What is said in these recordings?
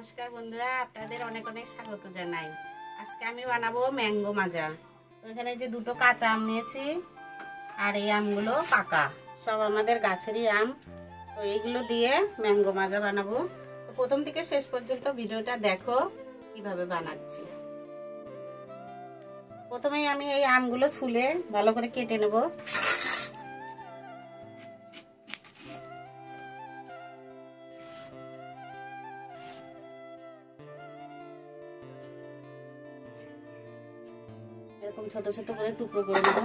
নমস্কার বন্ধুরা, আপনাদের অনেক অনেক স্বাগত জানাই। আজকে আমি বানাবো ম্যাঙ্গো মাজা। তো এখানে যে দুটো কাঁচা আম নিয়েছি আর এই আমগুলো পাকা, সব আমাদের গাছেরই আম। তো এইগুলো দিয়ে ম্যাঙ্গো মাজা বানাবো। তো প্রথম থেকে শেষ পর্যন্ত ভিডিওটা দেখো কিভাবে বানাচ্ছি। প্রথমেই আমি এই আমগুলো ছুলে ভালো করে কেটে নেব। এরকম ছোট ছোট করে টুকরো করে নেব।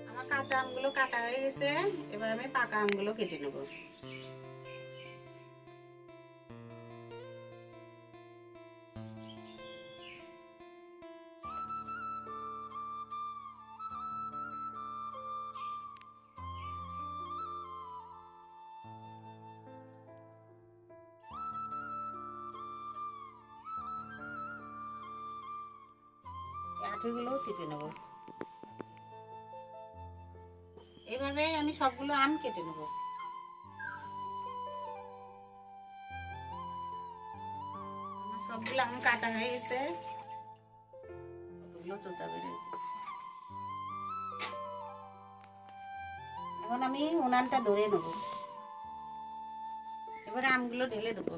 আমার কাঁচা আমগুলো কাটা হয়ে গেছে, এবার আমি পাকা আমগুলো কেটে নেব। আঠুগুলোও চিপে নেব। এভাবে আমি সবগুলো আম কেটে নেব। আমার সবগুলো আম কাটা হয়ে গেছে, কতগুলো চোচা বেরিয়েছে। এখন আমি উনানটা ধরে নেব। এবারে আমগুলো ঢেলে দেবো।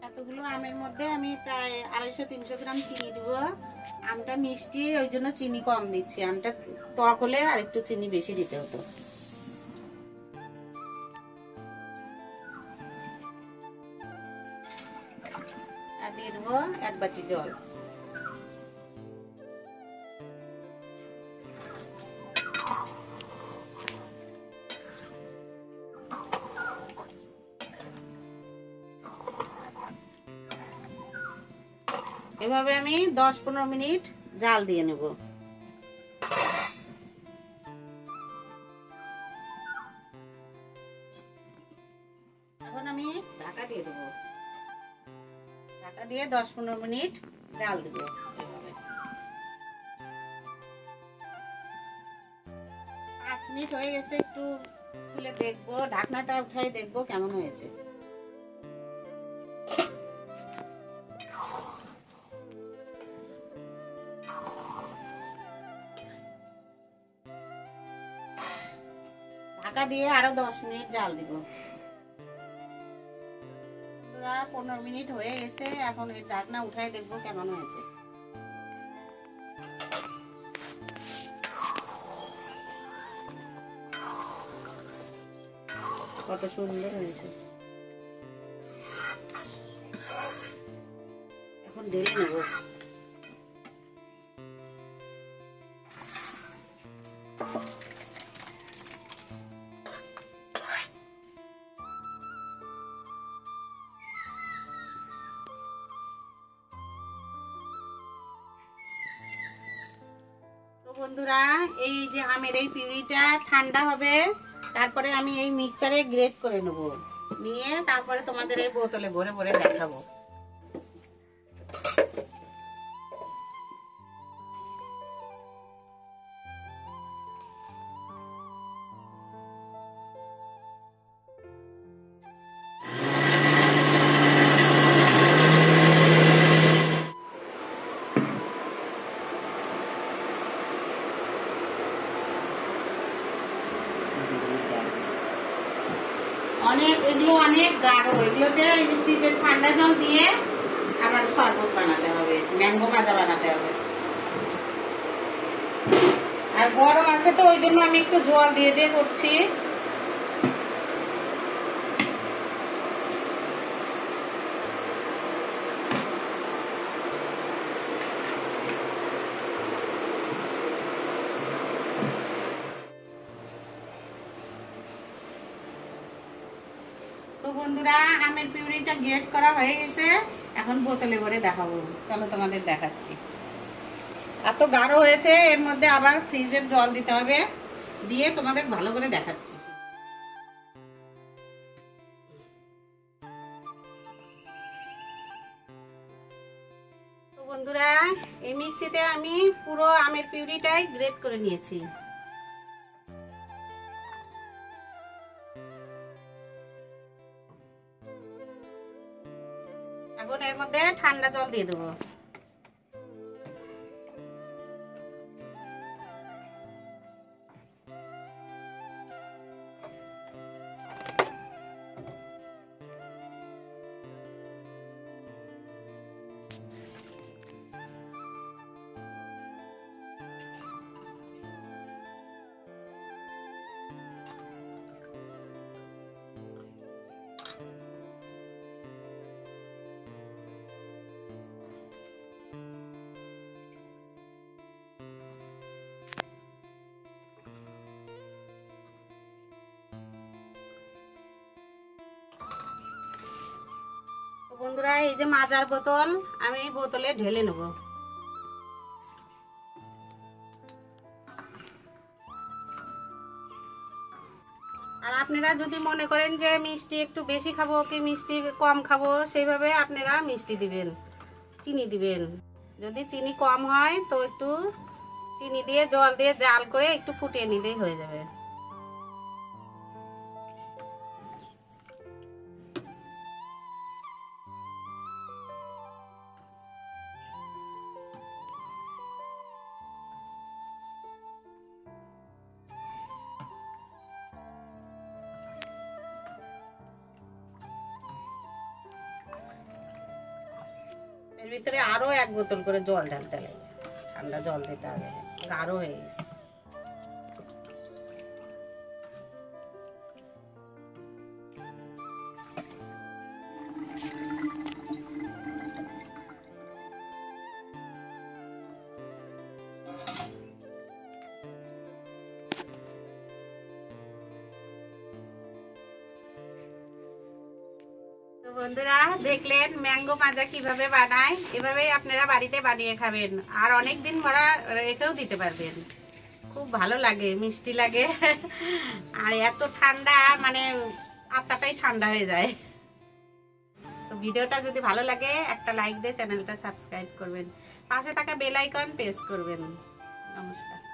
এতগুলো আমের মধ্যে আমি প্রায় 250-300 গ্রাম চিনি দিব। আমটা মিষ্টি, ওই জন্য চিনি কম দিচ্ছি। আমটা টক হলে আর একটু চিনি বেশি দিতে হতো। আর দিয়ে দেবো 1 বাটি জল। এভাবে আমি 10-15 মিনিট জাল দিয়ে নেব। এখন আমি ঢাকা দিয়ে দেবো। ঢাকা দিয়ে 10-15 মিনিট জাল দেবো। এভাবে 5 মিনিট হয়ে গেছে, একটু খুলে দেখবো, ঢাকনাটা উঠাই দেখবো কেমন হয়েছে। ঢাকা দিয়ে আরো 10 মিনিট জাল দিব। 15 মিনিট হয়ে গেছে, এখন এই ঢাকনা উঠাই দেখবো কেমন হয়েছে। কত সুন্দর হয়েছে। এখন ঢেলে নেব। বন্ধুরা, এই যে আমের এই পিউরিটা ঠান্ডা হবে, তারপরে আমি এই মিক্সচারে গ্রেট করে নেব। নিয়ে তারপরে তোমাদের এই বোতলে ভরে ভরে দেখাবো। এগুলো অনেক গাঢ়, এগুলোতে ফ্রিজের ঠান্ডা জল দিয়ে আবার শরবত বানাতে হবে, ম্যাঙ্গো মাজা বানাতে হবে। আর গরম আছে তো ওই জন্য আমি একটু জল দিয়ে দিয়ে করছি। তো বন্ধুরা, আমের পিউরিটা গ্রেট করা হয়ে গেছে, এখন বোতলে ভরে দেখাবো। চলো তোমাদের দেখাচ্ছি। এত গাঢ় হয়েছে, এর মধ্যে আবার ফ্রিজের জল দিতে হবে, দিয়ে তোমাদের ভালো করে দেখাচ্ছি। বন্ধুরা, এই মিক্সিতে আমি পুরো আমের পিউরিটাই গ্রেট করে নিয়েছি। এখন এর মধ্যে ঠান্ডা জল দিয়ে দেবো। বন্ধুরা, এই যে মাজার বোতল, আমি এই বোতলে ঢেলে নেব। আর আপনারা যদি মনে করেন যে মিষ্টি একটু বেশি খাবো কি মিষ্টি কম খাবো, সেইভাবে আপনারা মিষ্টি দিবেন, চিনি দিবেন। যদি চিনি কম হয় তো একটু চিনি দিয়ে জল দিয়ে জাল করে একটু ফুটিয়ে নিলেই হয়ে যাবে। এর ভিতরে আরো 1 বোতল করে জল ঢালতে হবে, ঠান্ডা জল দিতে হবে, গাঢ় হয়ে গেছে। বন্ধুরা, দেখলেন ম্যাঙ্গো মাজা কিভাবে বানায়। এভাবেই আপনারা বাড়িতে বানিয়ে খাবেন, আর অনেক দিন ভরা রেখেও দিতে পারবেন। খুব ভালো লাগে, মিষ্টি লাগে, আর এত ঠান্ডা, মানে আত্মাটাই ঠান্ডা হয়ে যায়। তো ভিডিওটা যদি ভালো লাগে একটা লাইক দিয়ে চ্যানেলটা সাবস্ক্রাইব করবেন, পাশে থাকা বেল আইকন প্রেস করবেন। নমস্কার।